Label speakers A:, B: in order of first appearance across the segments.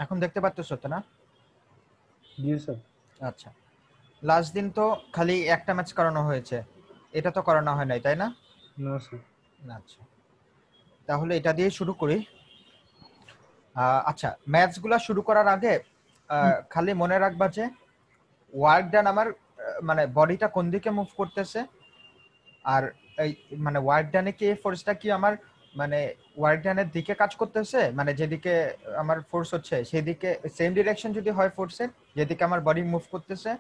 A: এখন দেখতে পাচ্ছ তো না?
B: জি স্যার।
A: আচ্ছা, লাস্ট দিন তো খালি একটা ম্যাচ করানো হয়েছে, এটা তো করানো হয় নাই, তাই না?
B: না স্যার।
A: আচ্ছা, তাহলে এটা দিয়ে শুরু করি। আচ্ছা, ম্যাচগুলা শুরু করার আগে খালি মনে রাখবা যে ওয়ার্ক ডান আমার মানে বডিটা কোন দিকে মুভ করতেছে, আর এই মানে ওয়ার্ক ডানে কি ফোর্সটা কি আমার মানে ওয়ার্ক ডানের দিকে কাজ করতেছে, মানে যেদিকে আমার ফোর্স হচ্ছে সেদিকে সেম ডিরেকশন যদি হয় ফোর্সের, যেদিকে আমার বডি মুভ করতেছে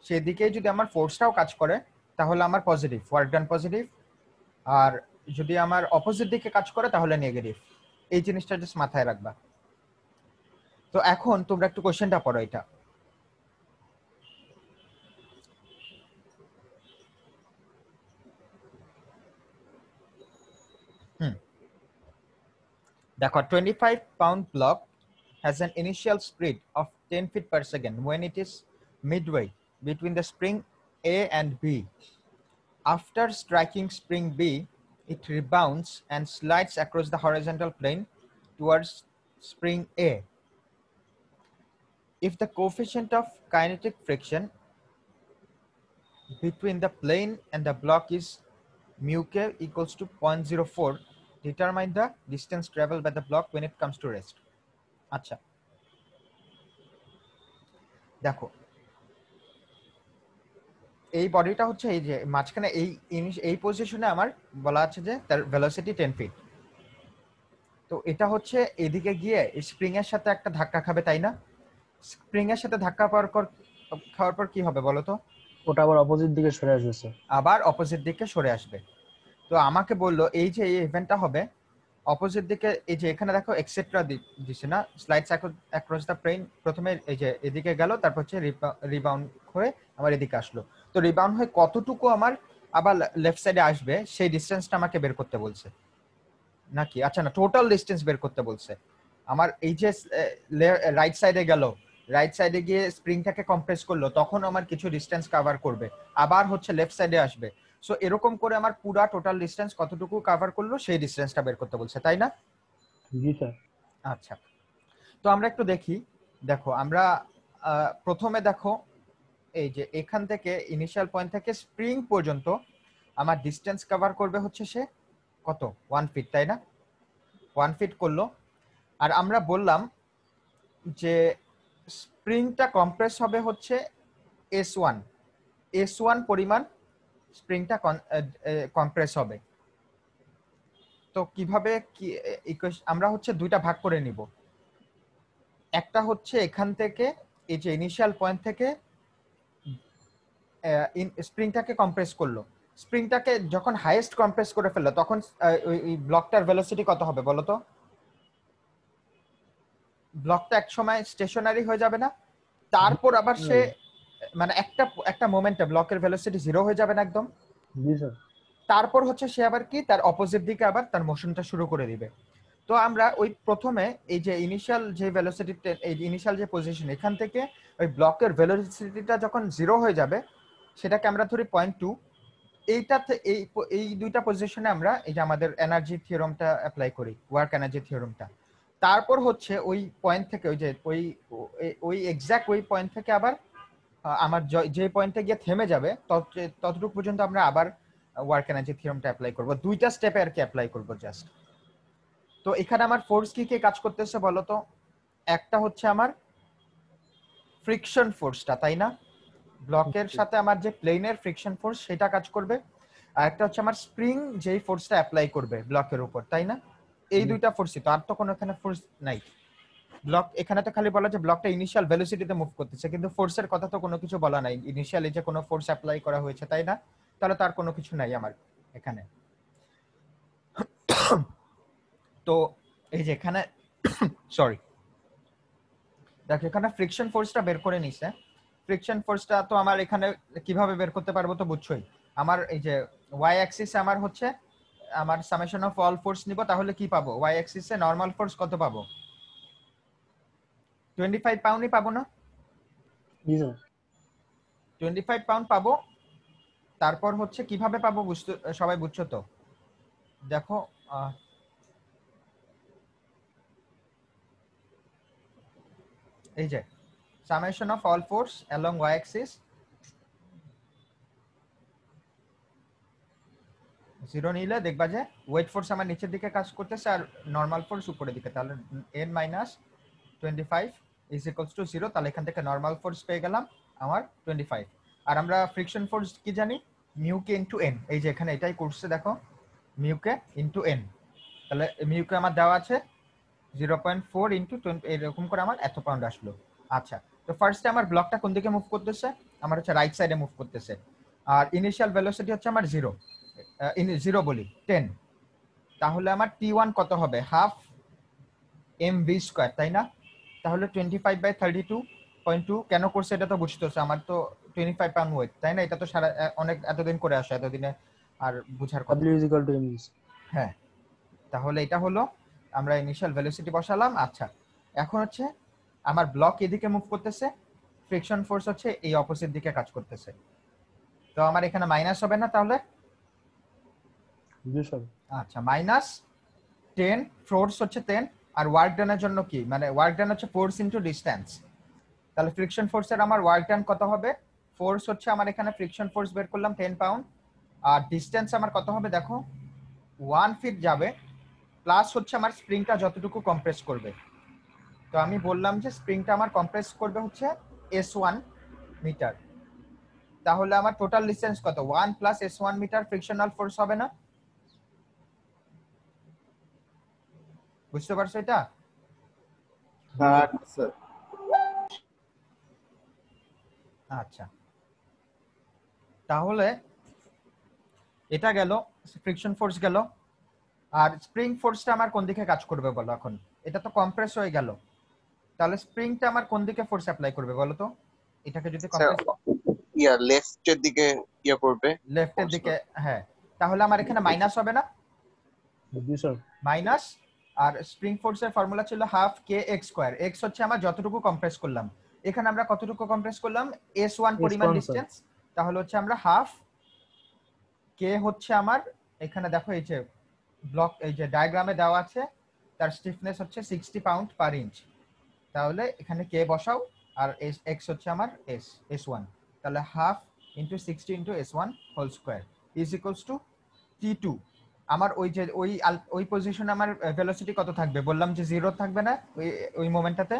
A: সেদিকেই যদি আমার ফোর্সটাও কাজ করে তাহলে আমার পজিটিভ, ওয়ার্ক ডান পজিটিভ। আর যদি আমার অপোজিট দিকে কাজ করে তাহলে নেগেটিভ। এই জিনিসটা জাস্ট মাথায় রাখবা। তো এখন তোমরা একটু কোশ্চেনটা পড়ো এটা। দেখো, 25 pound block has an initial speed of 10 feet per second when it is midway between the spring A and B. After striking spring B, it rebounds and slides across the horizontal plane towards spring A. If the coefficient of kinetic friction between the plane and the block is mu k equals to 0.04, determine the distance traveled by the block when it comes to rest. আচ্ছা, দেখো এই বডিটা হচ্ছে এই যে মাঝখানে এই পজিশনে আমার বলা আছে যে তার ভেলোসিটি 10 ফিট। তো এটা হচ্ছে এদিকে গিয়ে স্প্রিং এর সাথে একটা ধাক্কা খাবে, তাই না? স্প্রিং এর সাথে ধাক্কা খাওয়ার পর কি হবে বলো তো?
B: ওটা আবার অপোজিট দিকে সরে আসবে স্যার।
A: আবার অপোজিট দিকে সরে আসবে। তো আমাকে বললো এই যে এই ইভেন্টটা হবে অপোজিট দিকে, এই যে এখানে দেখো এক্সেট্রা দিছে না, স্লাইডস অ্যাক্রস দ্য প্লেন, প্রথমে এই যে এদিকে গেল, তারপর হচ্ছে রিবাউন্ড হয়ে আমার এদিকে আসলো। তো রিবাউন্ড হয়ে কতটুকু আমার আবার লেফট সাইডে আসবে সেই ডিসটেন্সটা আমাকে বের করতে বলছে নাকি? আচ্ছা না, টোটাল ডিসটেন্স বের করতে বলছে। আমার এই যে রাইট সাইডে গেল, রাইট সাইডে গিয়ে স্প্রিংটাকে কম্প্রেস করলো, তখন আমার কিছু ডিসটেন্স কভার করবে, আবার হচ্ছে লেফট সাইডে আসবে। সো এরকম করে আমার পুরা টোটাল ডিসটেন্স কতটুকু কভার করলো সেই ডিসটেন্সটা বের করতে বলছে, তাই না?
B: জি স্যার।
A: আচ্ছা, তো আমরা একটু দেখি। দেখো আমরা প্রথমে দেখো এই যে এখান থেকে ইনিশিয়াল পয়েন্ট থেকে স্প্রিং পর্যন্ত আমার ডিসটেন্স কভার করবে হচ্ছে সে কত, 1 ফিট, তাই না? 1 ফিট করলো। আর আমরা বললাম যে স্প্রিংটা কম্প্রেস হবে হচ্ছে S1, S1 পরিমাণ স্প্রিংটা কম্প্রেস হবে। তো কিভাবে কি আমরা হচ্ছে দুইটা ভাগ করে নিব। একটা হচ্ছে এখান থেকে এই যে ইনিশিয়াল পয়েন্ট থেকে স্প্রিংটাকে কম্প্রেস করলো, স্প্রিংটাকে যখন হাইয়েস্ট কম্প্রেস করে ফেললো তখন ওই ব্লকটার ভেলোসিটি কত হবে বলো তো? ব্লকটা এক সময় স্টেশনারি হয়ে যাবে না? তারপর আবার সে মানে একটা মোমেন্টে ব্লকের ভেলোসিটি 0 হয়ে যাবে না একদম?
B: জি স্যার।
A: তারপর হচ্ছে সে আবার কি তার অপোজিট দিকে আবার তার মোশনটা শুরু করে দিবে। তো আমরা ওই প্রথমে এই যে ইনিশিয়াল যে ভেলোসিটি, এই ইনিশিয়াল যে পজিশন, এখান থেকে ওই ব্লকের ভেলোসিটিটা যখন 0 হয়ে যাবে সেটাকে আমরা ধরি 0.2। এইটাতে এই দুইটা পজিশনে আমরা এই যে আমাদের এনার্জি থিওরামটা অ্যাপ্লাই করি, ওয়ার্ক এনার্জি থিওরামটা। তারপর হচ্ছে ওই পয়েন্ট থেকে ওই যে ওই এক্সাক্ট ওই পয়েন্ট থেকে আবার আমার যে পয়েন্টে গিয়ে থেমে যাবে ততটুকু পর্যন্ত আমরা আবার ওয়ার্ক এনার্জি থিওরামটা অ্যাপ্লাই করব। দুইটা স্টেপে আর কি অ্যাপ্লাই করব জাস্ট। তো এখানে আমার ফোর্স কি কি কাজ করতেছে বলো তো? একটা হচ্ছে আমার ফ্রিকশন ফোর্সটা, তাই না? ব্লকের সাথে আমার যে প্লেনের ফ্রিকশন ফোর্স সেটা কাজ করবে। আর একটা হচ্ছে আমার স্প্রিং যেই ফোর্সটা অ্যাপ্লাই করবে ব্লকের উপর, তাই না? এই দুইটা ফোর্সই তো, আর তো কোনো এখানে ফোর্স নাই। ব্লক এখানে তো খালি বলা যে ব্লকটা ইনিশিয়াল ভেলোসিটিতে মুভ করতেছে, কিন্তু ফোর্সের কথা তো কোনো কিছু বলা নাই ইনিশিয়ালি যে কোনো ফোর্স অ্যাপ্লাই করা হয়েছে, তাই না? তাহলে তার কোনো কিছু নাই আমার এখানে। তো এই যে এখানে সরি, দেখো এখানে ফ্রিকশন ফোর্সটা বের করে নিছে। ফ্রিকশন ফোর্সটা তো আমার এখানে কিভাবে বের করতে পারবো তো বুঝছোই। আমার এই যে ওয়াই অ্যাক্সিসে আমার হচ্ছে আমার সামেশন অফ অল ফোর্স নিব, তাহলে কি পাবো? ওয়াই অ্যাক্সিসে নরমাল ফোর্স কত পাবো? 25 পাউন্ডই পাবো না?
B: জি স্যার।
A: 25 পাউন্ড পাবো। তারপর হচ্ছে কিভাবে পাবো সবাই বুঝছো তো? দেখো এই যে summation of all force along y axis 0 নিলে দেখবা যে ওয়েট ফোর্স আমার নিচের দিকে কাজ করতেছে আর নরমাল ফোর্স উপরের দিকে, তাহলে n minus 25 is equals to 0। তাহলে এখান থেকে নরমাল ফোর্স পেয়ে গেলাম আমার 25। আর আমরা ফ্রিকশন ফোর্স কি জানি, মিউ কে ইনটু n। এই যে এখানে এটাই করছে দেখো, মিউ কে ইনটু n। তাহলে মিউ কে আমার দেওয়া আছে 0.4 ইনটু 20, এরকম করে আমার এত পাউন্ড আসলো। আচ্ছা, তো ফার্স্টে আমার ব্লকটা কোন দিকে মুভ করতেছে, আমার হচ্ছে রাইট সাইডে মুভ করতেছে। আর ইনিশিয়াল ভেলোসিটি হচ্ছে আমার 0 বলি 10। তাহলে আমার t1 কত হবে, হাফ mv স্কয়ার, তাই না? তাহলে 25/32.2 কেন করছে এটা তো বুঝতেছে, আমার তো 25 পাউন্ড ওয়েট, তাই না? এটা তো সারা অনেক এতদিন করে আসে, এতদিনে আর বুঝার কথা।
B: W is equal to mv।
A: হ্যাঁ, তাহলে এটা হলো আমরা ইনিশিয়াল ভেলোসিটি বসালাম। আচ্ছা, এখন হচ্ছে আমার ব্লক এদিকে মুভ করতেছে, ফ্রিকশন ফোর্স হচ্ছে এই অপোজিট দিকে কাজ করতেছে। তো আমার এখানে মাইনাস হবে না তাহলে?
B: জি স্যার।
A: আচ্ছা, মাইনাস 10, ফোর্স হচ্ছে 10, আর ওয়ার্ক ডানের জন্য কি, মানে ওয়ার্ক ডান হচ্ছে ফোর্স ইনটু ডিসটেন্স। তাহলে ফ্রিকশন ফোর্সের আমার ওয়ার্ক ডান কত হবে, ফোর্স হচ্ছে আমার এখানে ফ্রিকশন ফোর্স বের করলাম 10 পাউন্ড, আর ডিসটেন্স আমার কত হবে দেখো 1 ফিট যাবে, প্লাস হচ্ছে আমার স্প্রিংটা যতটুকু কম্প্রেস করবে। তো আমি বললাম যে স্প্রিংটা আমার কম্প্রেস করবে হচ্ছে s1 মিটার। তাহলে আমার টোটাল ডিসটেন্স কত, 1 plus s1 metre frictional force হবে না? বুঝতে পারছো এটা?
C: হ্যাঁ স্যার।
A: আচ্ছা, তাহলে এটা গেল, ফ্রিকশন ফোর্স গেল। আর স্প্রিং ফোর্সটা আমার কোন দিকে কাজ করবে বলো এখন? এটা তো কম্প্রেস হয়ে গেল, তাহলে স্প্রিংটা আমার কোন দিকে ফোর্স অ্যাপ্লাই করবে বলো তো? এটাকে যদি কম্প্রেস
C: লেফটের দিকে করবে,
A: লেফটের দিকে, হ্যাঁ, তাহলে আমার এখানে মাইনাস হবে না?
B: জি স্যার।
A: মাইনাস, আর স্প্রিং ফোর্সের ফর্মুলা ছিল হাফ কে এক্স স্কয়ার। এক্স হচ্ছে আমার যতটুকু কম্প্রেস করলাম, এখানে আমরা কতটুকু কম্প্রেস করলাম, s1 পরিমাণ
B: S1
A: ডিসটেন্স, তাহলে হচ্ছে আমরা হাফ কে হচ্ছে আমার, এখানে দেখো এই যে ব্লক, এই যে ডায়াগ্রামে দেওয়া আছে, তার স্টিফনেস হচ্ছে 60 পাউন্ড পার ইঞ্চ। তাহলে এখানে কে বসাও, আর এক্স হচ্ছে আমার s1। তাহলে half into 60 into s1 whole square is equals to t2। আমার ওই যে ওই পজিশনে আমার ভেলোসিটি কত থাকবে, বললাম যে 0 থাকবে না ওই ওই মোমেন্টটাতে,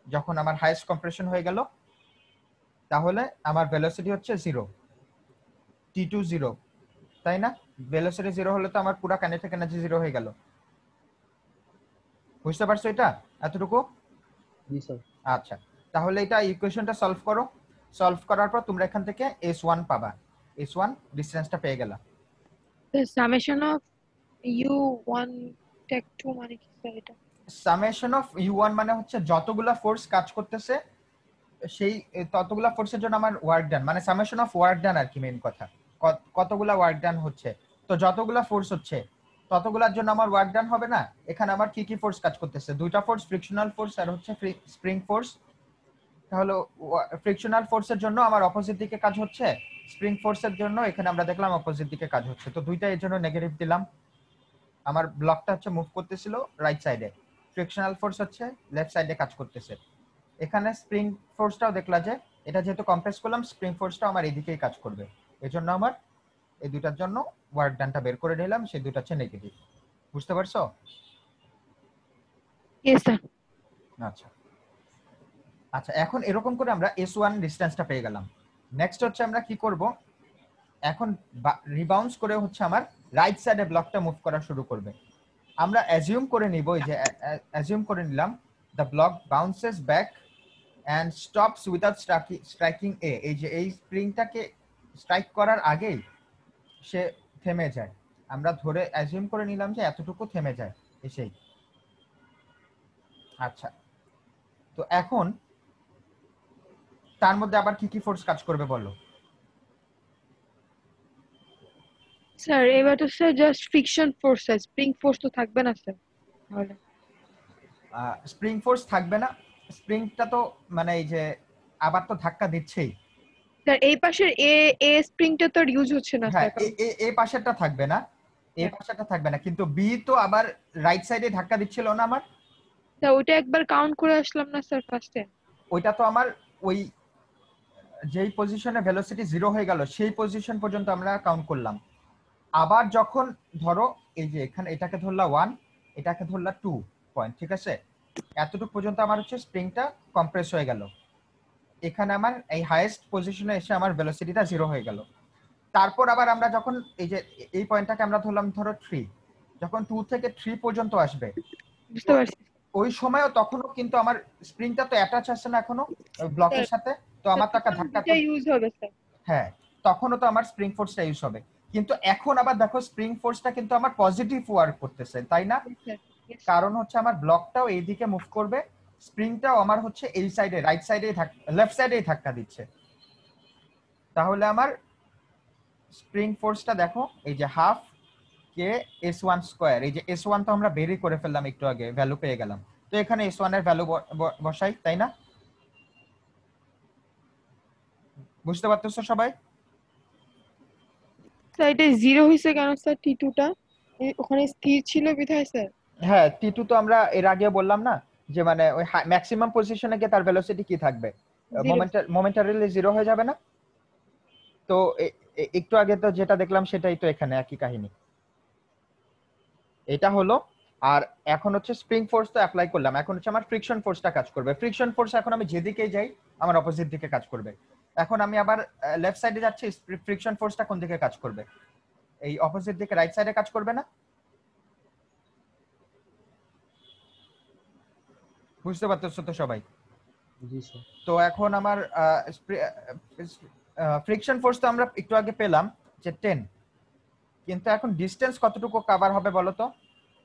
A: যখন আমার হাইয়েস্ট কম্প্রেশন হয়ে গেল। তাহলে আমার ভেলোসিটি হচ্ছে 0, t2 0, তাই না? ভেলোসিটি 0 হলে তো আমার পুরো কাইনেটিক এনার্জি 0 হয়ে গেল। বুঝতে পারছো এটা এতটুকু?
B: জি স্যার।
A: আচ্ছা, তাহলে এটা ইকুয়েশনটা সলভ করো। সলভ করার পর তোমরা এখান থেকে s1 পাবা, s1 ডিসটেন্সটা পেয়ে গেলা।
D: The summation of U1 tech 2 মানে কি স্যার এটা?
A: সামেশন অফ u1 মানে হচ্ছে যতগুলা ফোর্স কাজ করতেছে সেই ততগুলা ফোর্সের জন্য আমার ওয়ার্ক ডান, মানে সামেশন অফ ওয়ার্ক ডান আর কি, মেইন কথা কতগুলা ওয়ার্ক ডান হচ্ছে। তো যতগুলা ফোর্স হচ্ছে ততগুলার জন্য আমার ওয়ার্ক ডান হবে না। এখানে আমার কি কি ফোর্স কাজ করতেছে, দুইটা ফোর্স, ফ্রিকশনাল ফোর্স আর হচ্ছে স্প্রিং ফোর্স। তাহলে ফ্রিকশনাল ফোর্সের জন্য আমার অপোজিট দিকে কাজ হচ্ছে, স্প্রিং ফোর্সের জন্য এখানে আমরা দেখলাম অপোজিট দিকে কাজ হচ্ছে। তো দুইটা এর জন্য নেগেটিভ দিলাম। আমার ব্লকটা হচ্ছে মুভ করতেছিল রাইট সাইডে, ফ্রিকশনাল ফোর্স হচ্ছে লেফট সাইডে কাজ করতেছে। এখানে স্প্রিং ফোর্সটাও দেখলা যে এটা যেহেতু কম্প্রেস করলাম, স্প্রিং ফোর্সটাও আমার এইদিকেই কাজ করবে। এজন্য আমার এই দুটার জন্য ওয়ার্ক ডানটা বের করে নিলাম, সেই দুটো হচ্ছে নেগেটিভ। বুঝতে পারছো?
D: Yes sir.
A: আচ্ছা আচ্ছা, এখন এরকম করে আমরা s1 ডিসটেন্সটা পেয়ে গেলাম। নেক্সট হচ্ছে আমরা কি করব, এখন রিবাউন্স করে হচ্ছে আমার রাইট সাইডে ব্লকটা মুভ করা শুরু করবে। আমরা অ্যাজিউম করে নিব, এই যে অ্যাজিউম করে নিলাম the block bounces back and stops without striking a. এই যে এই স্প্রিংটাকে স্ট্রাইক করার আগেই সে থেমে যায়। আমরা ধরে অ্যাজিউম করে নিলাম যে এতটুকু থেমে যায় এসেই। আচ্ছা, তো এখন তার মধ্যে আবার কি কি ফোর্স কাজ করবে বলো?
D: স্যার এবার তো sir just friction force, spring force তো থাকবে না স্যার তাহলে?
A: স্প্রিং ফোর্স থাকবে না, স্প্রিংটা তো মানে এই যে আবার তো ধাক্কা দিচ্ছেই।
D: স্যার এই পাশের এ স্প্রিংটা তো ইউজ হচ্ছে না
A: হ্যাঁ,
D: স্যার।
A: এই পাশেরটা থাকবে না, এই পাশেরটা থাকবে না, কিন্তু বি তো আবার রাইট সাইডে ধাক্কা দিচ্ছিল না আমার।
D: স্যার ওইটা একবার কাউন্ট করে আসলাম না স্যার ফার্স্টে?
A: ওইটা তো আমার ওই যেই পজিশনে ভেলোসিটি 0 হয়ে গেল সেই পজিশন পর্যন্ত আমরা কাউন্ট করলাম। আবার যখন ধরো এই যে এখানে এটাকে ধরলা 1, এটাকে ধরলা 2 পয়েন্ট, ঠিক আছে, এতটুকু পর্যন্ত আমার হচ্ছে স্প্রিংটা কম্প্রেস হয়ে গেল। এখানে আমার এই হাইয়েস্ট পজিশনে এসে আমার ভেলোসিটিটা 0 হয়ে গেল। তারপর আবার আমরা যখন এই যে এই পয়েন্টটাকে আমরা ধরলাম ধরো 3, যখন 2 থেকে 3 পর্যন্ত আসবে
D: বুঝতে পারছি
A: ওই সময়ও তখনও কিন্তু আমার স্প্রিংটা তো অ্যাটাচ আছে না এখনো ব্লকের সাথে, তো আমার টাকা ধাক্কা
D: এটা ইউজ হবে স্যার।
A: হ্যাঁ, তখনও তো আমার স্প্রিং ফোর্সটা ইউজ হবে। কিন্তু এখন আবার দেখো স্প্রিং ফোর্সটা কিন্তু আমার পজিটিভ ওয়ার্ক করতেছে, তাই না? কারণ হচ্ছে আমার ব্লকটাও এইদিকে মুভ করবে, স্প্রিংটাও আমার হচ্ছে এই সাইডে রাইট সাইডে লেফট সাইডেই ধাক্কা দিচ্ছে। তাহলে আমার স্প্রিং ফোর্সটা দেখো এই যে হাফ কে s1 স্কয়ার, এই যে s1 তো আমরা বেরই করে ফেললাম একটু আগে, ভ্যালু পেয়ে গেলাম, তো এখানে s1 এর ভ্যালু বসাই, তাই না? বুঝতে পারতেছো সবাই?
D: স্যার এটা 0 হইছে কেন স্যার? টি2 টা ওখানে স্থির ছিল বিধায় স্যার।
A: হ্যাঁ, টি2 তো আমরা এর আগে বললাম না যে মানে ওই ম্যাক্সিমাম পজিশনে গিয়ে তার ভেলোসিটি কি থাকবে, মোমেন্টারিলি 0 হয়ে যাবে না? তো একটু আগে তো যেটা দেখলাম সেটাই তো এখানে একই কাহিনী। এটা হলো। আর এখন হচ্ছে স্প্রিং ফোর্স তো অ্যাপ্লাই করলাম, এখন হচ্ছে আমার ফ্রিকশন ফোর্সটা কাজ করবে। ফ্রিকশন ফোর্স এখন আমি যেদিকেই যাই আমার অপোজিট দিকে কাজ করবে। এখন আমি আবার লেফট সাইডে যাচ্ছি, ফ্রিকশন ফোর্সটা কোন দিকে কাজ করবে? এই অপোজিট দিকে রাইট সাইডে কাজ করবে না? বুঝতে পারতেছো তো সবাই?
B: জি স্যার।
A: তো এখন আমার ফ্রিকশন ফোর্স তো আমরা একটু আগে পেলাম যে 10, কিন্তু এখন ডিসটেন্স কতটুকু কভার হবে বলো তো?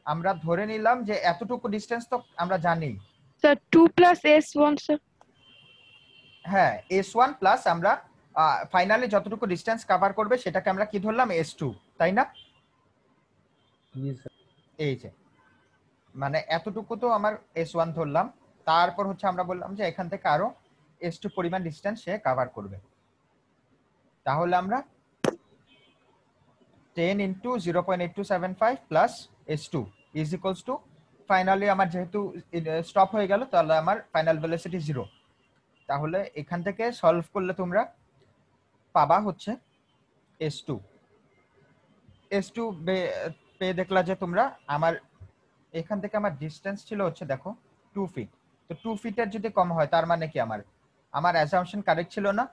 A: আমরা ধরে নিলাম যে এতটুকু ডিসটেন্স তো আমরা জানি।
D: Sir 2 + s1 sir.
A: হ্যাঁ, s1 প্লাস আমরা ফাইনালি যতটুকু ডিসটেন্স কভার করবে সেটাকে আমরা কি ধরলাম, s2, তাই না?
B: জি স্যার।
A: এই যে মানে এতটুকু তো আমার s1 ধরলাম, তারপর হচ্ছে আমরা বললাম যে এখান থেকে আরো s2 পরিমাণ ডিসটেন্স সে কভার করবে। তাহলে আমরা 10 × 0.8275 plus s2 is equals two, finally আমার যেহেতু স্টপ হয়ে গেল তাহলে আমার ফাইনাল ভেলোসিটি 0। তাহলে এখান থেকে সলভ করলে তোমরা পাবা হচ্ছে s2 পেয়ে দেখলা যে তোমরা আমার এখান থেকে আমার ডিসটেন্স ছিল হচ্ছে দেখো 2 ফিট। তো 2 ফিটের যদি কম হয় তার মানে কি আমার অ্যাজাম্পশন কারেক্ট ছিল না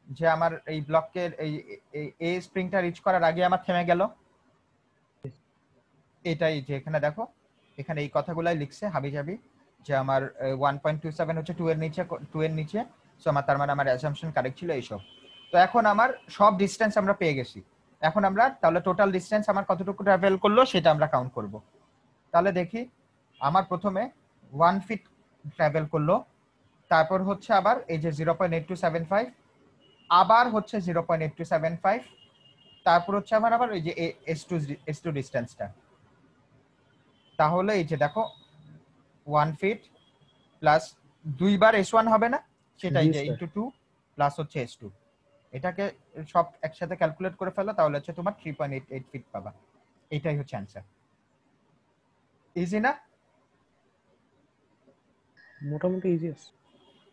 A: যে আমার এই ব্লকের এই স্প্রিংটা রিচ করার আগে আমার থেমে গেল? এটাই যে এখানে দেখো এখানে এই কথাগুলাই লিখছে হাবিজাবি যে আমার 1.27 হচ্ছে 2 এর নিচে, সো আমার তার মানে আমার অ্যাজাম্পশন কারেক্ট ছিল এইসব। তো এখন আমার সব ডিসটেন্স আমরা পেয়ে গেছি, এখন আমরা তাহলে টোটাল ডিসটেন্স আমার কতটুকু ট্রাভেল করলো সেটা আমরা কাউন্ট করব। তাহলে দেখি আমার প্রথমে 1 ফিট ট্রাভেল করলো, তারপর হচ্ছে আবার এই যে 0.8275, আবার হচ্ছে 0.8275, তারপর হচ্ছে আমার আবার ওই যে s2 ডিসটেন্সটা। তাহলে এই যে দেখো 1 ফিট প্লাস 2 বার s1 হবে না, সেটাই যে ইনটু 2 প্লাস হচ্ছে s2, এটাকে সব একসাথে ক্যালকুলেট করে ফেলো তাহলে হচ্ছে তোমার 3.88 ফিট পাবা। এটাই হচ্ছে অ্যানসার। ইজি না?
B: মোটামুটি ইজি আছে।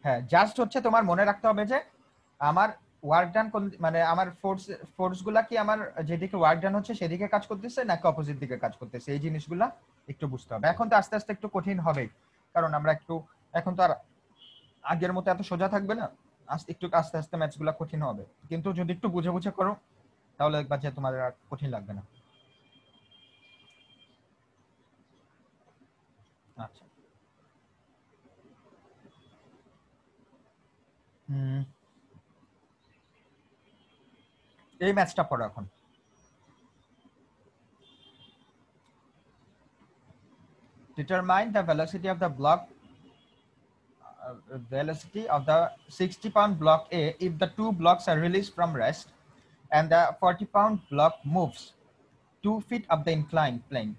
A: হ্যাঁ, জাস্ট হচ্ছে তোমার মনে রাখতে হবে যে আমার ওয়ার্ক ডান মানে আমার ফোর্সগুলা কি আমার যেদিকে ওয়ার্ক ডান হচ্ছে সেদিকে কাজ করতেছে নাকি অপোজিট দিকে কাজ করতেছে, এই জিনিসগুলা একটু বুঝতে হবে। এখন তো আস্তে আস্তে একটু কঠিন হবে, কারণ আমরা একটু এখন তো আর আগের মতো এত সোজা থাকবে না, আস্তে আস্তে ম্যাথসগুলা কঠিন হবে, কিন্তু যদি একটু বুঝে বুঝে করো তাহলে দেখবা যে তোমার আর কঠিন লাগবে না। আচ্ছা, এই ম্যাথসটা পড়ো এখন। Determine the velocity of the block, velocity of the 60-pound block A if the two blocks are released from rest and the 40-pound block moves 2 feet up the inclined plane.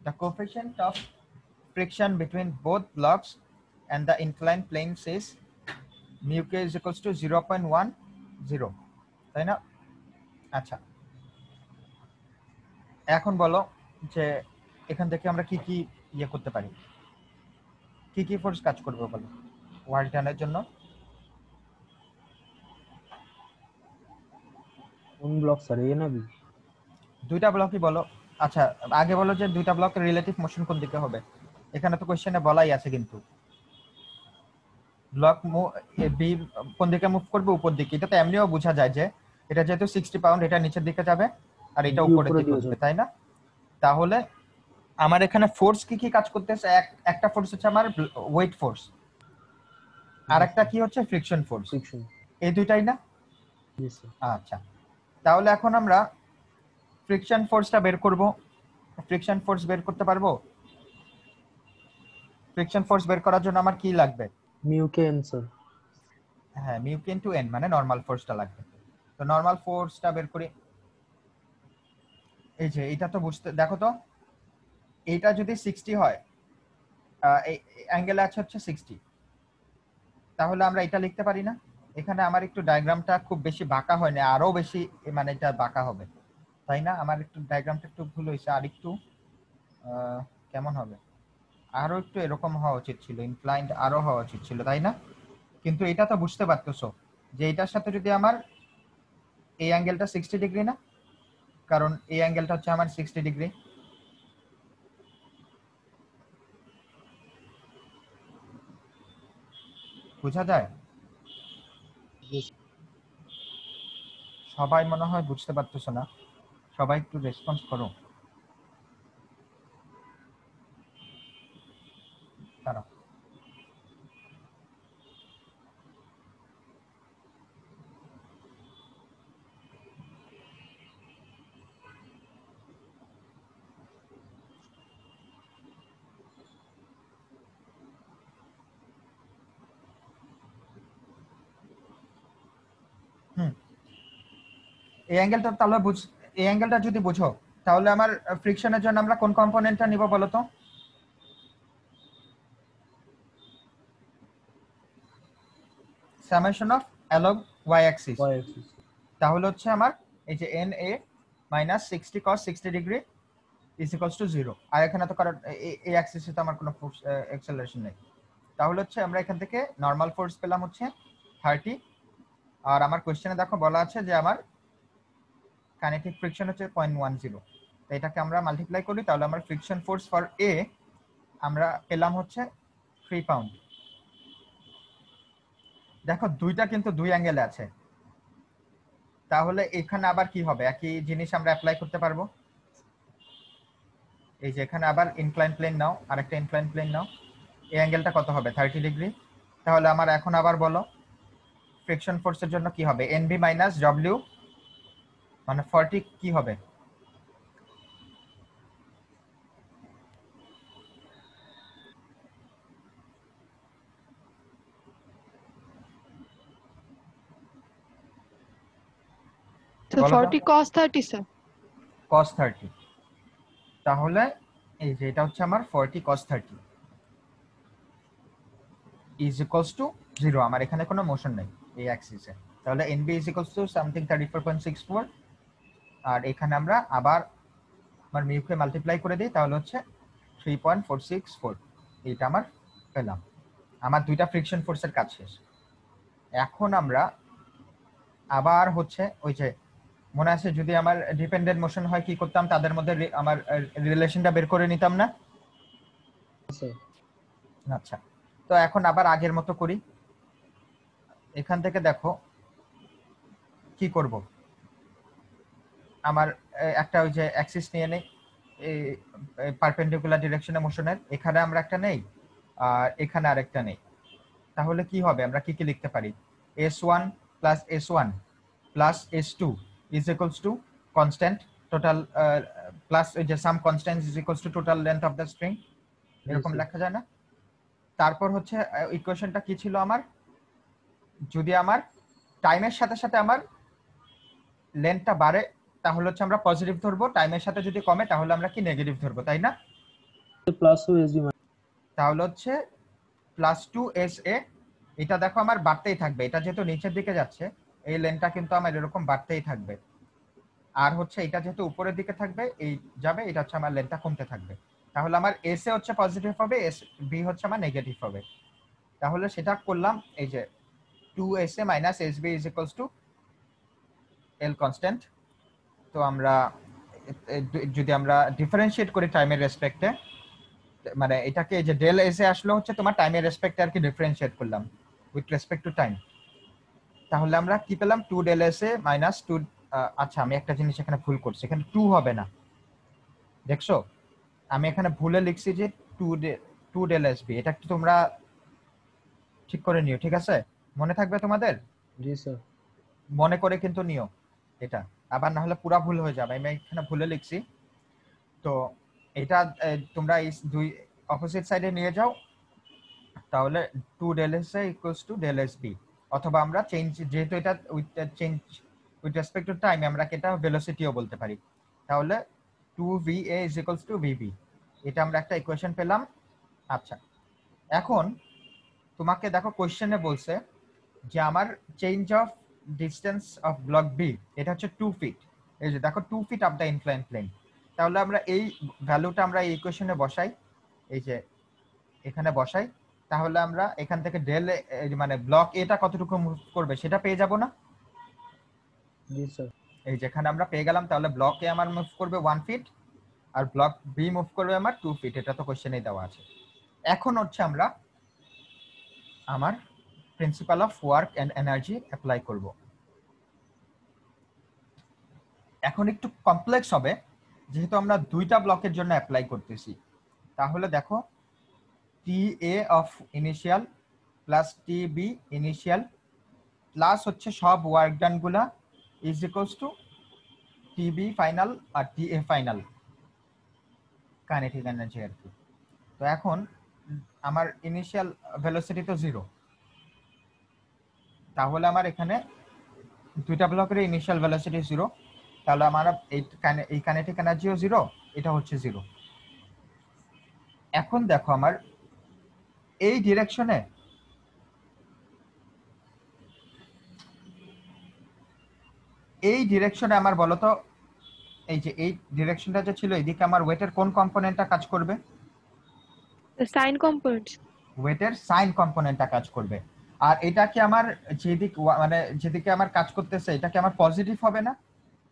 A: The coefficient of friction between both blocks and the inclined plane says mu k is equals to 0.10, তাই না? আচ্ছা, এখন বলো যে এখান থেকে আমরা কি কি ইয়ে করতে পারি, কি কি ফোর্স কাজ করবে বলো? ওয়ার্ক ডানের জন্য
B: কোন ব্লক স্যার, এ না বি?
A: দুইটা ব্লকই বলো। আচ্ছা আগে বলো যে দুইটা ব্লকের রিলেটিভ মোশন কোন দিকে হবে। এখানে তো কোশ্চেনে বলাই আছে কিন্তু ব্লক বি কোন দিকে মুভ করবে, উপর দিকে। এটা তো এমনিও বোঝা যায় যে এটা যেহেতু 60 পাউন্ড, এটা নিচের দিকে যাবে আর এটা
B: বি
A: উপরের
B: উপরের
A: দিকে
B: দিকে
A: উঠবে,
B: যাবে।
A: তাই না? তাহলে আমার এখানে ফোর্স কি কি কাজ করতেছে, একটা ফোর্স হচ্ছে আমার ওয়েট ফোর্স, আর একটা কি হচ্ছে ফ্রিকশন ফোর্স।
B: ফ্রিকশন।
A: এই দুইটাই না?
B: জি স্যার।
A: আচ্ছা, তাহলে এখন আমরা ফ্রিকশন ফোর্সটা বের করব। ফ্রিকশন ফোর্স বের করতে পারবো? ফ্রিকশন ফোর্স বের করার জন্য আমার কি লাগবে?
B: Mu K N sir.
A: হ্যাঁ, মিউ কে ইনটু এন, মানে নরমাল ফোর্সটা লাগবে। তো নরমাল ফোর্সটা বের করি। এই যে এটা তো বুঝতে, দেখো তো এটা যদি 60 হয়, এই অ্যাঙ্গেল আছে হচ্ছে 60, তাহলে আমরা এটা লিখতে পারি না? এখানে আমার একটু ডায়াগ্রামটা খুব বেশি বাঁকা হয় না, আরো বেশি মানে এটা বাঁকা হবে, তাই না? আমার একটু ডায়াগ্রামটা একটু ভুল হয়েছে, আর একটু কেমন হবে, আরো একটু এরকম হওয়া উচিত ছিল, ইনক্লাইন্ড আরো হওয়া উচিত ছিল, তাই না? কিন্তু এটা তো বুঝতে পারতেছো যে এটার সাথে যদি আমার এই অ্যাঙ্গেলটা 60 ডিগ্রি না, কারণ এই অ্যাঙ্গেলটা হচ্ছে আমার 60 ডিগ্রি। বোঝা যায়? সবাই মনে হয় বুঝতে পারতেছো না, সবাই একটু রেসপন্স করো। দাঁড়াও। হুম, এই অ্যাঙ্গেলটা তাহলে এই অ্যাঙ্গেলটা যদি বুঝো, তাহলে আমার ফ্রিকশনের জন্য আমরা কোন কম্পোনেন্টটা নিব বলো তো? Summation of along y axis.
B: Y axis.
A: তাহলে হচ্ছে আমার এই যে N A minus 60 cos 60 degree is equals to 0। আর এখানে তো কারণ এই অ্যাক্সিসে তো আমার কোনো ফোর্স অ্যাক্সেলারেশন নেই। তাহলে হচ্ছে আমরা এখান থেকে নরমাল ফোর্স পেলাম হচ্ছে 30, আর আমার কোশ্চেনে দেখো বলা আছে যে আমার কাইনেটিক ফ্রিকশন হচ্ছে 0.10। তো এটাকে আমরা মাল্টিপ্লাই করি, তাহলে আমরা ফ্রিকশন ফোর্স ফর এ আমরা পেলাম হচ্ছে 3 পাউন্ড। দেখো দুইটা কিন্তু দুই অ্যাঙ্গেলে আছে, তাহলে এখানে আবার কি হবে, একই জিনিস আমরা অ্যাপ্লাই করতে পারবো। এই যে এখানে আবার ইনক্লাইন প্লেন নাও, আরেকটা ইনক্লাইন প্লেন নাও, এই অ্যাঙ্গেলটা কত হবে 30 ডিগ্রি। তাহলে আমার এখন আবার বলো ফ্রিকশন ফোর্সের জন্য কি হবে, এনবি মাইনাস ডব্লিউ মানে 40 কি হবে?
D: So
A: বলো তো
D: 40 cos 30 sir.
A: cos 30। তাহলে এই যে এটা হচ্ছে আমার 40 cos 30 ইজ ইকুয়ালস টু 0। আমার এখানে কোনো মোশন নেই এই অ্যাক্সিসে, তাহলে NB is equals to something 34.64। আর এখানে আমরা আবার আমার মিউকে মাল্টিপ্লাই করে দিই, তাহলে হচ্ছে 3.464। এইটা আমার পেলাম। আমার দুইটা ফ্রিকশন ফোর্সের কাজ শেষ। এখন আমরা আবার হচ্ছে ওই যে মনে আছে যদি আমার ডিপেন্ডেন্ট মোশন হয় কি করতাম, তাদের মধ্যে আমার রিলেশনটা বের করে নিতাম না?
B: স্যার।
A: আচ্ছা, তো এখন আবার আগের মতো করি। এখান থেকে দেখো কি করব, আমার একটা ওই যে অ্যাক্সিস নিয়ে নেই পারপেন্ডিকুলার ডিরেকশনে মোশনের, এখানে আমরা একটা নেই আর এখানে আরেকটা নেই। তাহলে কি হবে, আমরা কি কি লিখতে পারি, s1 plus s1 plus s2 is equals to constant total plus ওই যে some constant is equals to total length of the string, এরকম লেখা যায় না? তারপর হচ্ছে ইকুয়েশনটা কি ছিল আমার, যদি আমার টাইমের সাথে সাথে আমার লেন্থটা বাড়ে তাহলে হচ্ছে আমরা পজিটিভ ধরবো, টাইমের সাথে যদি কমে তাহলে আমরা কি নেগেটিভ ধরবো, তাই না?
B: প্লাস ও এসবি
A: তাহলে হচ্ছে প্লাস 2sa, এটা দেখো আমার বাড়তেই থাকবে, এটা যেহেতু নিচের দিকে যাচ্ছে এই লেনটা কিন্তু আমার এরকম বাড়তেই থাকবে। আর হচ্ছে এটা যেহেতু উপরের দিকে থাকবে এই যাবে, এটা হচ্ছে আমার লেনটা কমতে থাকবে। তাহলে আমার এস এ হচ্ছে পজিটিভ হবে, এস বি হচ্ছে আমার নেগেটিভ হবে। তাহলে সেটা করলাম এই যে 2sa minus sb is equals to l constant। তো আমরা যদি আমরা ডিফারেন্সিয়েট করি টাইমের রেসপেক্টে, মানে এটাকে যে ডেল এসে আসলে হচ্ছে তোমার টাইমের রেসপেক্টে আর কি ডিফারেন্সিয়েট করলাম উইথ রেসপেক্ট টু টাইম। তাহলে আমরা কি পেলাম 2 ডেল এসে মাইনাস 2। আচ্ছা আমি একটা জিনিস এখানে ভুল করছি, এখানে 2 হবে না, দেখছো আমি এখানে ভুলে লিখছি যে 2 ডেল এসবি। এটা একটু তোমরা ঠিক করে নিও, ঠিক আছে? মনে থাকবে তোমাদের?
B: জি স্যার।
A: মনে করে কিন্তু নিও এটা, আবার না হলে পুরা ভুল হয়ে যাবে। আমি এখানে ভুলে লিখছি, তো এটা তোমরা এই দুই অপোজিট সাইডে নিয়ে যাও, তাহলে 2 del S equals to del S B. অথবা আমরা চেঞ্জ, যেহেতু এটা with change with respect to time, আমরা এটা ভেলোসিটিও বলতে পারি। তাহলে 2va is equals two vb, এটা আমরা একটা ইকুয়েশন পেলাম। আচ্ছা এখন তোমাকে দেখো কোশ্চেনে বলছে যে আমার change of distance of block B এটা হচ্ছে 2 ফিট। এই যে দেখো 2 feet up the incline plane. তাহলে আমরা এই ভ্যালুটা আমরা এই ইকুয়েশনে বসাই, এই যে এখানে বসাই, তাহলে আমরা এখান থেকে ডেল মানে ব্লক এটা কতটুকু মুভ করবে সেটা পেয়ে যাব না?
B: জি স্যার।
A: এই যেখানে আমরা পেয়ে গেলাম, তাহলে ব্লক এ আমার মুভ করবে 1 ফিট আর ব্লক বি মুভ করবে আমার 2 ফিট, এটা তো কোশ্চেনেই দেওয়া আছে। এখন হচ্ছে আমরা আমার principle of work and energy apply করব। এখন একটু কমপ্লেক্স হবে যেহেতু আমরা দুইটা ব্লকের জন্য অ্যাপ্লাই করতেছি। তাহলে দেখো TA of initial plus TB initial plus হচ্ছে সব ওয়ার্ক ডান গুলা is equals to TB final আর TA ফাইনাল কাইনেটিক এনার্জি আর কি। তো এখন আমার ইনিশিয়াল ভেলোসিটি তো 0, তাহলে আমার এখানে দুইটা ব্লকের ইনিশিয়াল ভেলোসিটি 0, তাহলে আমার এই কাইনেটিক এনার্জিও 0, এটা হচ্ছে 0। এখন দেখো আমার এই ডিরেকশনে আমার বলতো এই যে এই ডিরেকশনটা যে ছিল এদিকে আমার ওয়েটের কোন কম্পোনেন্টটা কাজ করবে?
D: The sign components.
A: ওয়েটের সাইন কম্পোনেন্টটা কাজ করবে। আর এটা কি আমার মানে যেদিকে আমার কাজ করতেছে এটা কি আমার পজিটিভ হবে না?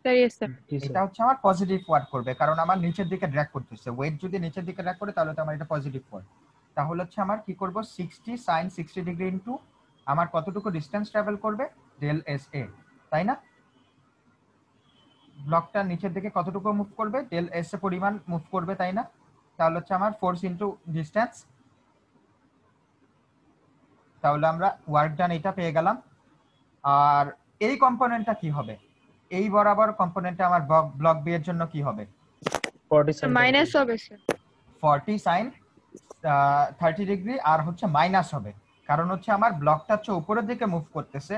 D: Sir, yes, sir.
B: জি
A: এটা
B: স্যার।
A: হচ্ছে আমার পজিটিভ ওয়ার্ক করবে, কারণ আমার নিচের দিকে ড্র্যাগ করতেছে। ওয়েট যদি নিচের দিকে ড্র্যাগ করে তাহলে তো আমার এটা পজিটিভ ওয়ার্ক। তাহলে হচ্ছে আমার কি করব 60 sin 60 ডিগ্রি ইনটু আমার কতটুকু ডিসটেন্স ট্রাভেল করবে ডেল এস এ, তাই না? ব্লকটা নিচের দিকে কতটুকু মুভ করবে ডেল এস এ পরিমাণ মুভ করবে, তাই না? তাহলে হচ্ছে আমার ফোর্স ইনটু ডিসটেন্স, তাহলে আমরা ওয়ার্ক ডান এটা পেয়ে গেলাম। আর এই কম্পোনেন্টটা কি হবে? এই বরাবর কম্পোনেন্টটা আমার ব্লক বি এর জন্য কি হবে?
B: 40
D: So minus হবে sir.
A: 40 sin 30 ডিগ্রি আর হচ্ছে মাইনাস হবে, কারণ হচ্ছে আমার ব্লকটা হচ্ছে উপরের দিকে মুভ করতেছে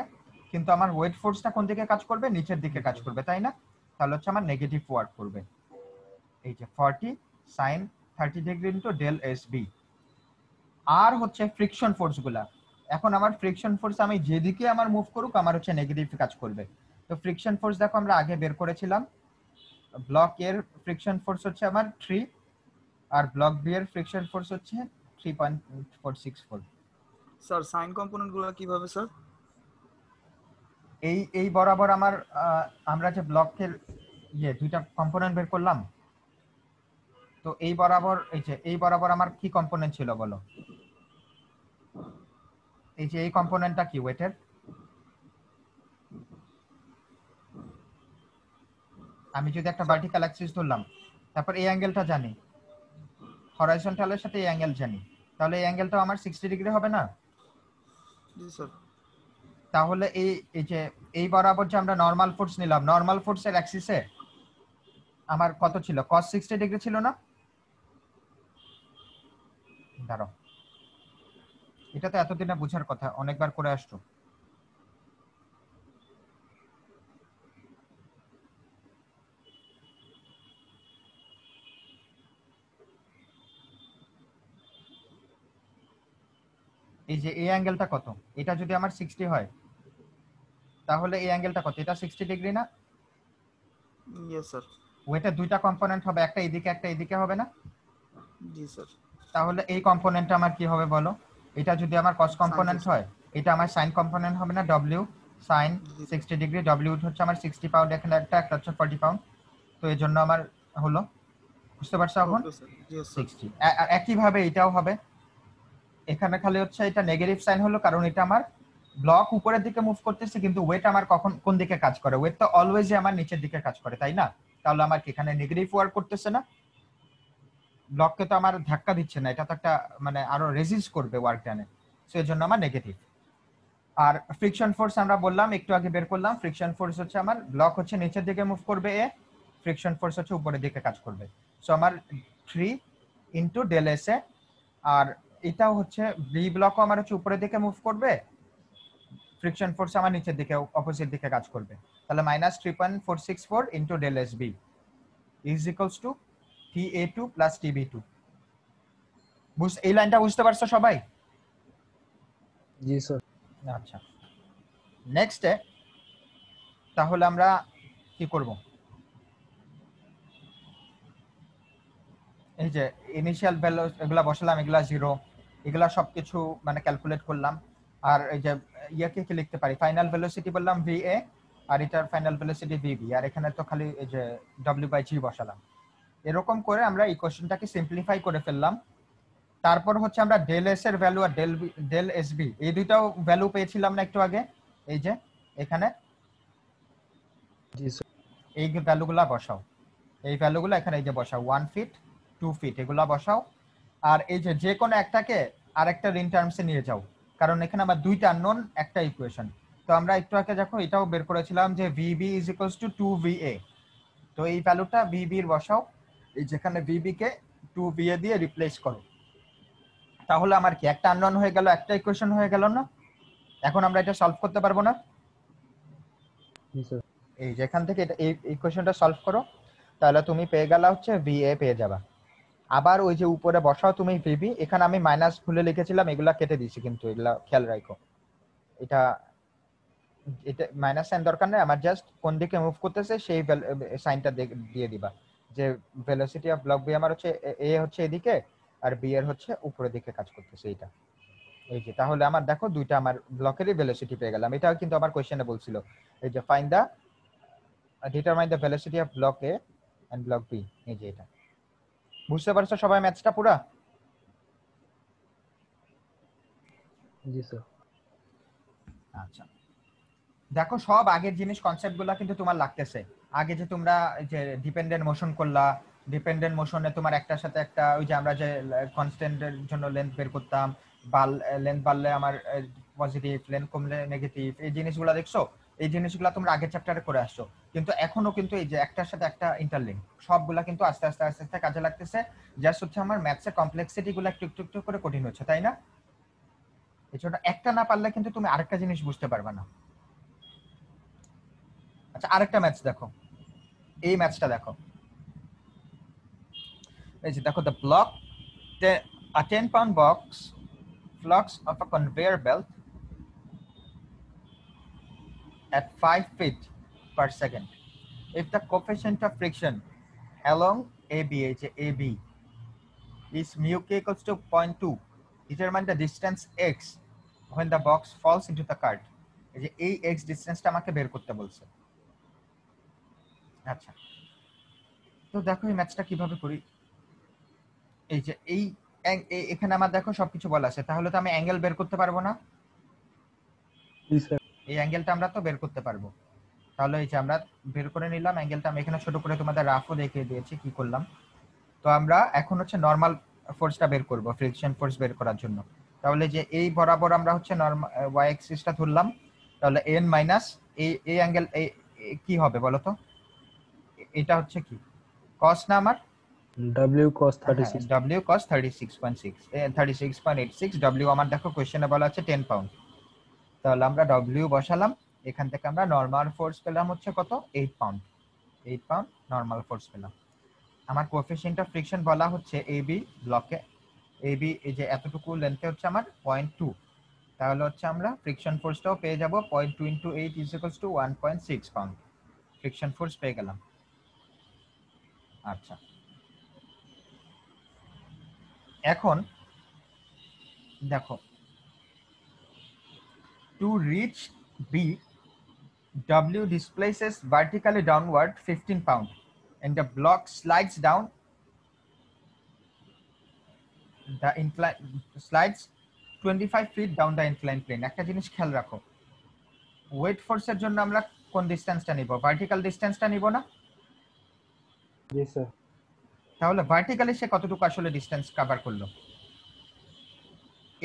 A: কিন্তু আমার ওয়েট ফোর্সটা কোন দিকে কাজ করবে? নিচের দিকে কাজ করবে, তাই না? তাহলে হচ্ছে আমার নেগেটিভ ওয়ার্ক করবে। এই যে 40 sin 30 degree into del S B. আর হচ্ছে ফ্রিকশন ফোর্স গুলা, এখন আমার ফ্রিকশন ফোর্স আমি যেদিকে আমার মুভ করুক আমার হচ্ছে নেগেটিভ কাজ করবে। তো ফ্রিকশন ফোর্স দেখো আমরা আগে বের করেছিলাম, ব্লক এর ফ্রিকশন ফোর্স হচ্ছে আমার 3 আর ব্লক বি এর ফ্রিকশন ফোর্স হচ্ছে 3.464।
E: স্যার সাইন কম্পোনেন্ট গুলো কিভাবে স্যার?
A: এই বরাবর আমার আমরা যে ব্লকের দুইটা কম্পোনেন্ট বের করলাম, তো এই বরাবর এই বরাবর আমার কি কম্পোনেন্ট ছিল বলো? এই যে এই কম্পোনেন্টটা কি ওয়েটের? আমি যদি একটা ভার্টিক্যাল অ্যাক্সিস ধরলাম, তারপর এই অ্যাঙ্গেলটা জানি, হরাইজন্টালের সাথে এই অ্যাঙ্গেল জানি, তাহলে এই অ্যাঙ্গেলটাও আমার 60 ডিগ্রি হবে না?
E: জি স্যার।
A: তাহলে এই যে এই বরাবর যে আমরা নরমাল ফোর্স নিলাম, নরমাল ফোর্সের অ্যাক্সিসে আমার কত ছিল? cos 60 ডিগ্রি ছিল না? দাঁড়াও, এটা তো এতদিনে বোঝার কথা, অনেকবার করে আসছো। এই যে এই অ্যাঙ্গেলটা কত? এটা যদি আমার 60 হয় তাহলে এই অ্যাঙ্গেলটা কত? এটা 60 ডিগ্রি না?
E: Yes sir.
A: ওয়েটের দুইটা কম্পোনেন্ট হবে, একটা এদিকে একটা এদিকে হবে না?
E: জি স্যার।
A: তাহলে এই কম্পোনেন্টটা আমার কি হবে বলো? এটা যদি আমার কস
E: Sin
A: কম্পোনেন্ট
E: force।
A: হয়, এটা আমার সাইন কম্পোনেন্ট হবে না, ডব্লিউ সাইন
E: জি
A: 60 ডিগ্রি, ডব্লিউ হচ্ছে আমার 60 পাউন্ড, এখানে একটা হচ্ছে 40 পাউন্ড, তো এর জন্য আমার হলো, বুঝতে পারছো এখন?
E: Okay sir, yes sir.
A: 60 একইভাবে এটাও হবে, এখানে খালি হচ্ছে এটা নেগেটিভ সাইন হলো কারণ এটা আমার ব্লক উপরের দিকে মুভ করতেছে, কিন্তু ওয়েট আমার কখন কোন দিকে কাজ করে? ওয়েট তো অলওয়েজই আমার নিচের দিকে কাজ করে, তাই না? তাহলে আমার কি এখানে নেগেটিভ ওয়ার্ক করতেছে না? ব্লককে তো আমার ধাক্কা দিচ্ছে না, এটা তো একটা মানে আরো রেজিস্ট করবে ওয়ার্ক ডানে, সো এর জন্য আমার নেগেটিভ। আর ফ্রিকশন ফোর্স আমরা বললাম একটু আগে বের করলাম, ফ্রিকশন ফোর্স হচ্ছে আমার ব্লক হচ্ছে নিচের দিকে মুভ করবে এ, ফ্রিকশন ফোর্স হচ্ছে উপরের দিকে কাজ করবে, সো আমার 3 ইনটু ডেল এস এ। আর এটাও হচ্ছে বি ব্লকও আমার হচ্ছে উপরের দিকে মুভ করবে, ফ্রিকশন ফোর্স আমার নিচের দিকে অপোজিট দিকে কাজ করবে, তাহলে minus 3.464 into del S B is equals to TA2 plus TB2। এই লাইনটা বুঝতে পারছো সবাই?
B: জি স্যার।
A: আচ্ছা, নেক্সটে তাহলে আমরা কি করব? এই যে ইনিশিয়াল ভ্যালু এগুলা বসালাম, এগুলা 0, এগুলা সবকিছু মানে ক্যালকুলেট করলাম। আর এই যে ইয়াকে কি লিখতে পারি, ফাইনাল ভেলোসিটি বললাম VA, আর এটার ফাইনাল ভেলোসিটি VB, আর এখানে তো খালি এই যে W/G বসালাম। এরকম করে আমরা ইকুয়েশনটাকে সিম্পলিফাই করে ফেললাম। তারপর হচ্ছে আমরা ডেল এস এর ভ্যালু আর ডেল এসবি এই দুইটাও ভ্যালু পেয়েছিলাম না একটু আগে, এই যে এখানে
B: জি স্যার।
A: এই ভ্যালুগুলা বসাও, এই ভ্যালুগুলো এখানে এই যে বসাও, 1 ফিট 2 ফিট এগুলা বসাও। আর এই যে কোনো একটাকে আরেকটা রিং টার্মসে নিয়ে যাও, কারণ এখানে আমার দুইটা আননোন একটা ইকুয়েশন। তো আমরা একটু আগে দেখো এটাও বের করেছিলাম যে VB is equals two 2VA, তো এই ভ্যালুটা VB এর বসাও, এই যেখানে VB কে 2VA দিয়ে রিপ্লেস করো, তাহলে আমার কি একটা আননোন হয়ে গেল, একটা ইকুয়েশন হয়ে গেল না? এখন আমরা এটা সলভ করতে পারবো না?
B: জি স্যার।
A: এই যেখান থেকে এটা এই ইকুয়েশনটা সলভ করো, তাহলে তুমি পেয়ে গেলা হচ্ছে VA পেয়ে যাবা। আবার ওই যে উপরে বসাও তুমি VB, এখানে আমি মাইনাস ভুলে লিখেছিলাম, এগুলা কেটে দিয়েছি, কিন্তু এগুলা খেয়াল রাখো, এটা এটা মাইনাস সাইন দরকার নেই, আমার জাস্ট কোন দিকে মুভ করতেছে সেই সাইনটা দিয়ে দিবা, যে ভেলোসিটি অফ ব্লক বি আমার হচ্ছে এ হচ্ছে এদিকে, আর বি এর হচ্ছে উপরের দিকে কাজ করতেছে এইটা। এই যে তাহলে আমার দেখো দুইটা আমার ব্লকেরই ভেলোসিটি পেয়ে গেলাম। এটাও কিন্তু আমার কোশ্চেনে বলছিল, এই যে find the determine the velocity of block A and block B, এই যে এটা। বুঝতে পারছো সবাই ম্যাথসটা পুরা?
B: জি স্যার।
A: আচ্ছা, দেখো সব আগের জিনিস কনসেপ্ট গুলা কিন্তু তোমার লাগতেছে। আগে যে তোমরা যে ডিপেন্ডেন্ট মোশন করলা, ডিপেন্ডেন্ট মোশনে তোমার একটার সাথে একটা, ওই যে আমরা যে কনস্ট্যান্টের জন্য লেন্থ বের করতাম, লেন্থ বাড়লে আমার পজিটিভ, লেন্থ কমলে নেগেটিভ, এই জিনিসগুলো দেখছো, এই জিনিসগুলো তোমরা আগের চ্যাপ্টারে করে আসছো, কিন্তু এখনো কিন্তু এই যে একটার সাথে একটা ইন্টারলিঙ্ক, সবগুলা কিন্তু আস্তে আস্তে আস্তে আস্তে কাজে লাগতেছে। জাস্ট হচ্ছে আমার ম্যাথসের কমপ্লেক্সিটি গুলো একটু একটু একটু করে কঠিন হচ্ছে, তাই না? এই জন্য একটা না পারলে কিন্তু তুমি আরেকটা জিনিস বুঝতে পারবে না। আচ্ছা, আরেকটা ম্যাচ দেখো, এই ম্যাচটা দেখো, এই যে দেখো, the block, a 10-pound box flux of a conveyor belt at 5 feet per second. If the coefficient of friction along AB is mu k equals to 0.2, determine the distance x when the box falls into the cart. এই যে এই x ডিসটেন্সটা আমাকে বের করতে বলছে। আচ্ছা, তো দেখো এই ম্যাচটা কিভাবে করি। এই যে এখানে আমার দেখো সবকিছু বলা আছে, তাহলে তো আমি অ্যাঙ্গেল বের করতে পারবো না?
B: জি স্যার।
A: এই অ্যাঙ্গেলটা আমরা তো বের করতে পারবো, তাহলে এই যে আমরা বের করে নিলাম অ্যাঙ্গেলটা। আমি এখানে ছোট করে তোমাদের রাফও দেখিয়ে দিয়েছি কি করলাম। তো আমরা এখন হচ্ছে নরমাল ফোর্সটা বের করব, ফ্রিকশন ফোর্স বের করার জন্য। তাহলে যে এই বরাবর আমরা হচ্ছে নরমাল ওয়াই অ্যাক্সিসটা ধরলাম, তাহলে এন মাইনাস এই অ্যাঙ্গেল কি হবে বলো তো? এটা হচ্ছে কি কস না আমার?
B: W cos 36।
A: W cos 36.6 36.86। W আমার দেখো কোশ্চেনে বলা আছে 10 পাউন্ড, তাহলে আমরা W বসালাম, এখান থেকে আমরা নরমাল ফোর্স পেলাম হচ্ছে কত, 8 পাউন্ড। 8 পাউন্ড নরমাল ফোর্স পেলাম। আমার কোএফিসিয়েন্ট অফ ফ্রিকশন বলা হচ্ছে AB ব্লকে, AB এই যে এতটুকু লেন্থে হচ্ছে আমার 0.2, তাহলে হচ্ছে আমরা ফ্রিকশন ফোর্সটাও পেয়ে যাব 0.2 * 8 = 1.6 পাউন্ড ফ্রিকশন ফোর্স পেয়ে গেলাম। আচ্ছা, এখন দেখো to reach B, W displaces vertically downward 15 pound and the block slides down the incline slides 25 feet down the inclined plane. একটা জিনিস খেয়াল রাখো, ওয়েট ফোর্সের জন্য আমরা কোন ডিসটেন্সটা নিব? ভার্টিক্যাল ডিসটেন্সটা নিব না?
B: জি স্যার।
A: তাহলে ভার্টিক্যালি সে কতটুকু আসলে ডিসটেন্স কভার করলো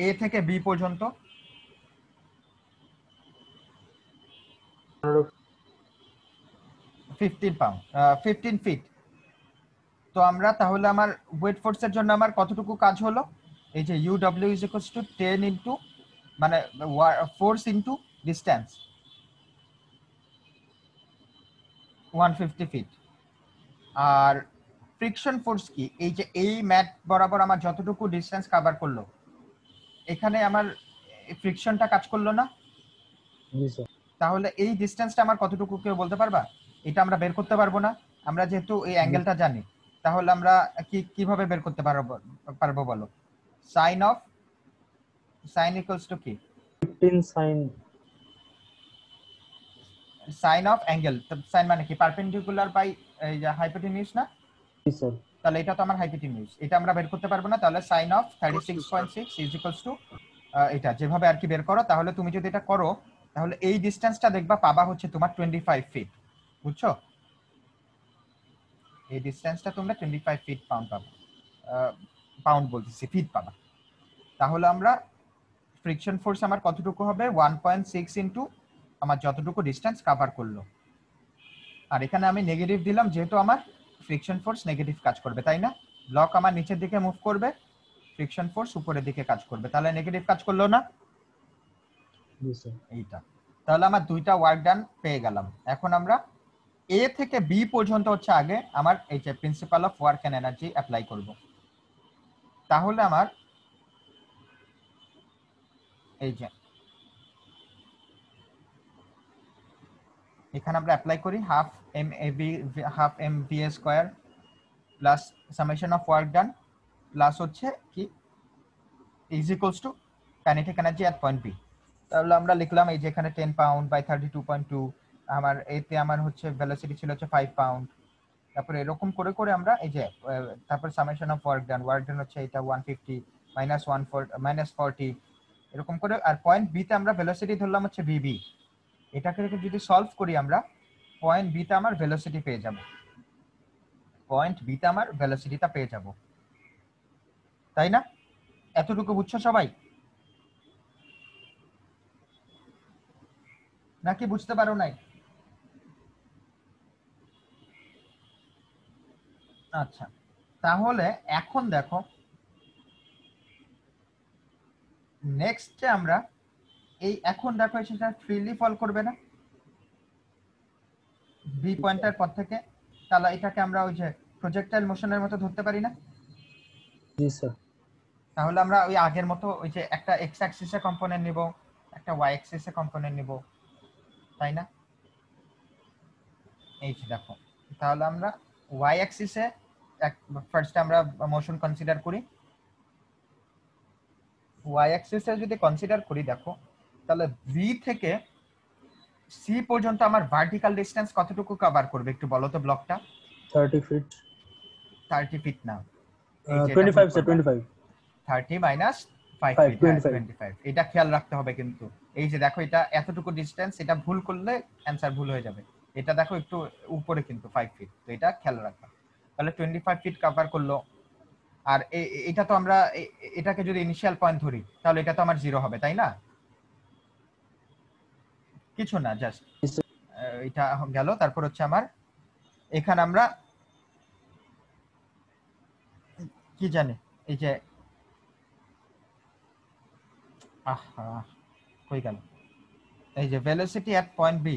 A: এ থেকে বি পর্যন্ত? 15 পাউন্ড, 15 ফিট। তো আমরা তাহলে আমার ওয়েট ফোর্সের জন্য আমার কতটুকু কাজ হলো? এই যে you W is equals two 10 into মানে ফোর্স ইনটু ডিসটেন্স 150 ফিট। আর ফ্রিকশন ফোর্স কি? এই যে এই ম্যাট বরাবর আমার যতটুকু ডিসটেন্স কভার করলো এখানে আমার ফ্রিকশনটা কাজ করলো না?
B: জি স্যার।
A: তাহলে এই ডিসটেন্সটা আমার কতটুকু কেউ বলতে পারবা? এটা আমরা বের করতে পারবো না, আমরা যেহেতু এই অ্যাঙ্গেলটা জানি। তাহলে আমরা কিভাবে বের করতে পারবো বলো? Sine of sine equals to কি?
B: 15 sine
A: sine of angle. Sine মানে কি? পারপেন্ডিকুলার বাই এই যে হাইপোটেনিউস না?
B: জি স্যার।
A: তাহলে এটা তো আমার হাইপোটেনিউস, এটা আমরা বের করতে পারবো না। তাহলে sine of 36.6 is equals to এটা যেভাবে আর কি বের করো। তাহলে তুমি যদি এটা করো তাহলে এই ডিসটেন্সটা দেখবা পাবা হচ্ছে তোমার 25 ফিট। বুঝছো? এই ডিসটেন্সটা তোমরা 25 ফিট পাউন্ড পাবা, পাউন্ড বলতেছি, ফিট পাবা। তাহলে আমরা ফ্রিকশন ফোর্স আমার কতটুকু হবে? 1.6 ইনটু আমার যতটুকু ডিসটেন্স কভার করলো। আর এখানে আমি নেগেটিভ দিলাম যেহেতু আমার ফ্রিকশন ফোর্স নেগেটিভ কাজ করবে, তাই না? ব্লক আমার নিচের দিকে মুভ করবে, ফ্রিকশন ফোর্স উপরের দিকে কাজ করবে, তাহলে নেগেটিভ কাজ করলো না?
B: জি স্যার।
A: এইটা তাহলে আমার দুইটা ওয়ার্ক ডান পেয়ে গেলাম। এখন আমরা এ থেকে বি পর্যন্ত হচ্ছে আগে আমার এই যে principle of work and energy apply করব। তাহলে আমার এই যে এখানে আমরা অ্যাপ্লাই করি half M A B half M V square plus summation of work done plus হচ্ছে কি is equals to kinetic energy at point B. তাহলে আমরা লিখলাম এই যে এখানে 10 পাউন্ড বাই 32.2, আমার এতে আমার হচ্ছে ভেলোসিটি ছিল হচ্ছে 5 পাউন্ড। তারপরে এরকম করে করে আমরা এই যে তারপর সামেশন অফ ওয়ার্ক ডান হচ্ছে এটা 150 মাইনাস 140 মাইনাস 40 এরকম করে। আর পয়েন্ট বি তে আমরা ভেলোসিটি ধরলাম হচ্ছে ভিবি। এটাকে যদি সলভ করি আমরা পয়েন্ট বি তে আমার ভেলোসিটি পেয়ে যাব, পয়েন্ট বি তে আমার ভেলোসিটিটা পেয়ে যাব, তাই না? এতটুকু বুঝছো সবাই নাকি বুঝতে পারো নাই? আচ্ছা, তাহলে এখন দেখো নেক্সট আমরা এই এখন দেখো সেটা ফ্রিলি ফল করবে না বি পয়েন্টার পর থেকে? তাহলে এটাকে আমরা ওই যে প্রজেক্টাইল মোশনের মতো ধরতে পারি না?
B: জি স্যার।
A: তাহলে আমরা ওই আগের মতো ওই যে একটা এক্স অ্যাক্সিসে কম্পোনেন্ট নিব, একটা ওয়াই অ্যাক্সিসে কম্পোনেন্ট নিব, তাই না? এই যে দেখো, তাহলে আমরা ওয়াই অ্যাক্সিসে ফার্স্ট আমরা মোশন কনসিডার করি। ওয়াই অ্যাক্সিসে যদি কনসিডার করি দেখো তাহলে বি থেকে সি পর্যন্ত আমার ভার্টিক্যাল ডিসটেন্স কতটুকু কভার করবে একটু বলো তো ব্লকটা?
B: 30 ফিট।
A: 30 ফিট না,
B: 25 স্যার, 25।
A: 30 minus 5 fit, 25। এটা খেয়াল রাখতে হবে কিন্তু। এই যে দেখো এটা এতটুকু ডিসটেন্স, এটা ভুল করলে অ্যানসার ভুল হয়ে যাবে। এটা দেখো একটু উপরে কিন্তু 5 ফিট, তো এটা খেয়াল রাখবা। তাহলে 25 ফিট কভার করলো। আর এটা তো আমরা এটাকে যদি ইনিশিয়াল পয়েন্ট ধরি তাহলে এটা তো আমার 0 হবে, তাই না? কিছু না, জাস্ট এটা গেল। তারপর হচ্ছে আমার এখানে আমরা কি জানি এই যে কই গেল এই যে ভেলোসিটি এট পয়েন্ট বি,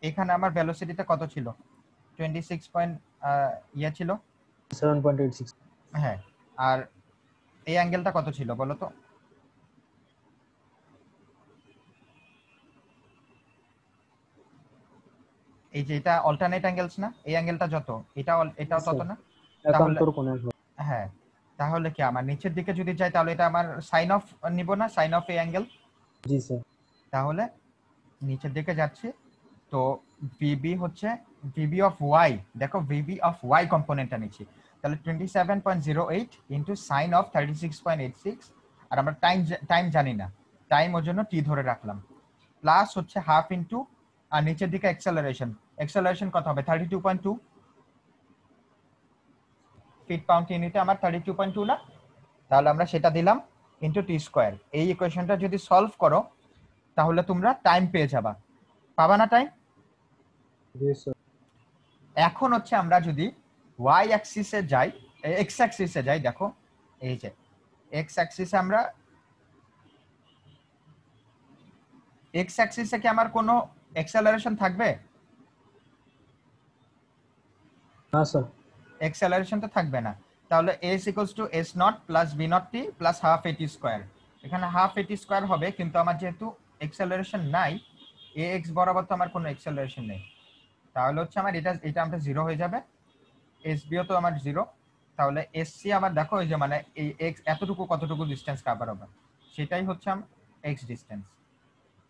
A: এখানে আমার ভেলোসিটিটা কত ছিল? 26 পয়েন্ট ইয়া ছিল
B: 7.86।
A: হ্যাঁ, আর এই অ্যাঙ্গেলটা কত ছিল বলো তো? এই যে এটা অল্টারনেট অ্যাঙ্গেলস না, এই অ্যাঙ্গেলটা যত এটাও তত না?
B: একান্তর কোণ।
A: হ্যাঁ, তাহলে কি আমার নিচের দিকে যদি যাই তাহলে এটা আমার সাইন অফ নিব না, সাইন অফ এ অ্যাঙ্গেল।
B: জি স্যার।
A: তাহলে নিচের দিকে যাচ্ছি, তো ভিবি হচ্ছে ভিবি অফ ওয়াই, দেখো ভিবি অফ ওয়াই কম্পোনেন্টটা নিচ্ছি, তাহলে 27.08 ইন্টু সাইন অফ 36.86, আর আমরা টাইম জানি না, টাইম ওর জন্য টি ধরে রাখলাম, প্লাস হচ্ছে হাফ ইন্টু, আর নিচের দিকে অ্যাক্সেলারেশন কত হবে 32.2 ফিট পাউন্ড ইউনিটে, আমার 32.2 না, তাহলে আমরা সেটা দিলাম ইন্টু টি স্কোয়ার। এই ইকুয়েশনটা যদি সলভ করো তাহলে তোমরা টাইম পেয়ে যাবা, পাবা না টাইম?
B: জি স্যার।
A: এখন হচ্ছে আমরা যদি ওয়াই অ্যাক্সিসে যাই, এক্স অ্যাক্সিসে যাই, দেখো এই যে এক্স অ্যাক্সিসে আমরা, এক্স অ্যাক্সিসে কি আমার কোনো অ্যাক্সেলারেশন থাকবে?
B: না স্যার।
A: অ্যাক্সেলারেশন তো থাকবে না, তাহলে s equals to s not plus v not t plus half এটি স্কয়ার। এখানে হাফ এটি স্কয়ার হবে, কিন্তু আমার যেহেতু অ্যাক্সেলারেশন নাই, ax বরাবর তো আমার কোনো অ্যাক্সেলারেশন নেই, তাহলে হচ্ছে আমার এটা আমরা জিরো হয়ে যাবে, sb ও তো আমার জিরো, তাহলে sc আমার দেখো এই যে মানে এই x এতটুকু কতটুকু ডিসটেন্স কভার হবে, সেটাই হচ্ছে আমার x ডিসটেন্স।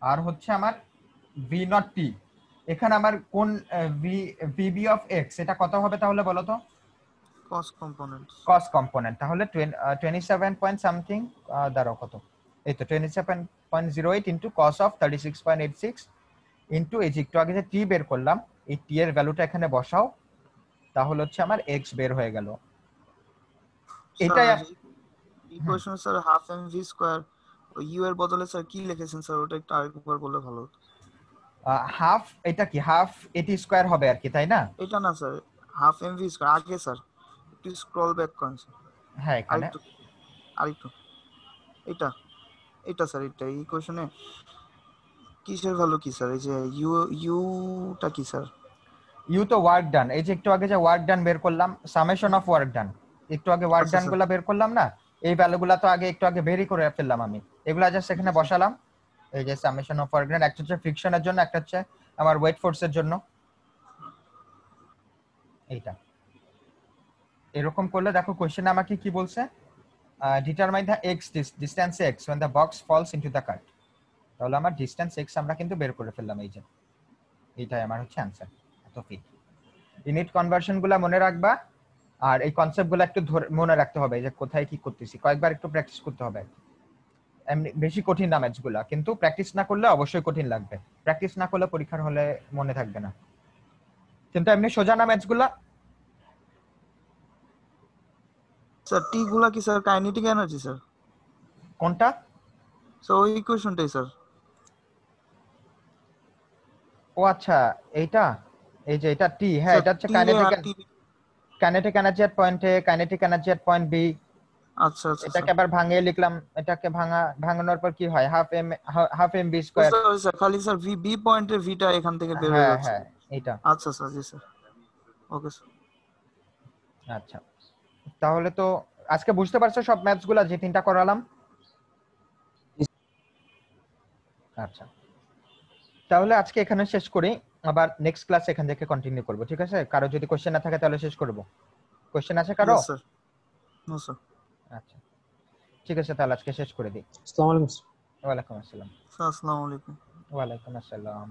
A: আর হচ্ছে আমার v নট t, এখানে আমার কোন vb অফ x এটা কত হবে তাহলে বলো তো?
E: কস কম্পোনেন্ট।
A: কস কম্পোনেন্ট, তাহলে 27 পয়েন্ট সামথিং, দাঁড়াও কত, এই তো 27.08 ইন্টু কস অফ 36.86 ইন্টু এই যে একটু আগে যে টি বের করলাম, এই টি এর ভ্যালুটা এখানে বসাও, তাহলে হচ্ছে আমার এক্স বের হয়ে গেল। এটাই
E: equation sir half M V square, U এর বদলে স্যার কি লিখেছেন স্যার, ওটা একটু আরেকবার বললে ভালো হতো।
A: হাফ, এটা কি হাফ এটি স্কয়ার হবে আর কি, তাই না?
E: এটা না sir, half M V square আগে স্যার, একটু স্ক্রল ব্যাক করেন স্যার,
A: হ্যাঁ এখানে
E: আরেকটু এটা এটা স্যার, এটা এই কোশ্চেনে কিসের ভ্যালু কি স্যার, এই যে ইউটা কি স্যার?
A: ইউ তো ওয়ার্ক ডান, এই যে একটু আগে যে ওয়ার্ক ডান বের করলাম, সামেশন অফ ওয়ার্ক ডান, একটু আগে ওয়ার্ক
E: আচ্ছা,
A: ডান
E: স্যার।
A: গুলা বের করলাম না, এই ভ্যালুগুলা তো আগে একটু আগে বেরই করে ফেললাম আমি, এগুলা জাস্ট এখানে বসালাম, এই যে সামেশন অফ ওয়ার্ক ডান, একটা হচ্ছে ফ্রিকশনের জন্য, একটা হচ্ছে আমার ওয়েট ফোর্সের জন্য, এইটা এরকম করলে দেখো কোশ্চেন আমাকে কি বলছে, determine the x distance x when the box falls into the cut, তাহলে আমার ডিসটেন্স এক্স আমরা কিন্তু বের করে ফেললাম, এই যে এইটাই আমার হচ্ছে आंसर। এত ফিট ইউনিট কনভার্সন গুলা মনে রাখবা, আর এই কনসেপ্ট গুলো একটু মনে রাখতে হবে, যে কোথায় কি করতেছি, কয়েকবার একটু প্র্যাকটিস করতে হবে, এমনি বেশি কঠিন না ম্যাথস গুলা, কিন্তু প্র্যাকটিস না করলে অবশ্যই কঠিন লাগবে, প্র্যাকটিস না করলে পরীক্ষার হলে মনে থাকবে না, কিন্তু এমনি সোজা না ম্যাথস গুলা।
E: স্যার টি গুলা কি স্যার কাইনেটিক এনার্জি স্যার?
A: কোনটা?
E: সো ওই ইকুয়েশনটাই স্যার।
A: ও আচ্ছা, এইটা, এই যে এটা টি, হ্যাঁ এটা হচ্ছে kinetic energy at point A, kinetic energy at point B.
E: আচ্ছা আচ্ছা,
A: এটাকে আবার ভাঙিয়ে লিখলাম, এটাকে ভাঙানোর পর কি হয়, half M B square.
E: Sir খালি স্যার ভি বি পয়েন্টের ভিটা এখান থেকে বের হয়ে
A: হ্যাঁ
E: যাচ্ছে।
A: হ্যাঁ এটা,
E: আচ্ছা স্যার, জি স্যার, ওকে স্যার।
A: আচ্ছা তাহলে তো আজকে বুঝতে পারছো সব ম্যাথস গুলা যে তিনটা করালাম? আচ্ছা তাহলে আজকে এখানে শেষ করি, আবার নেক্সট ক্লাস এখান থেকে কন্টিনিউ করব, ঠিক আছে? কারো যদি কোশ্চেন না থাকে তাহলে শেষ করব, কোশ্চেন আছে কারো?
E: Yes, sir. No, sir.
A: আচ্ছা ঠিক আছে, তাহলে আজকে শেষ করে দিই।
B: আসসালামু আলাইকুম।
A: ওয়ালাইকুম আসসালাম।
E: Sir, assalamu alaikum.
A: ওয়ালাইকুম আসসালাম।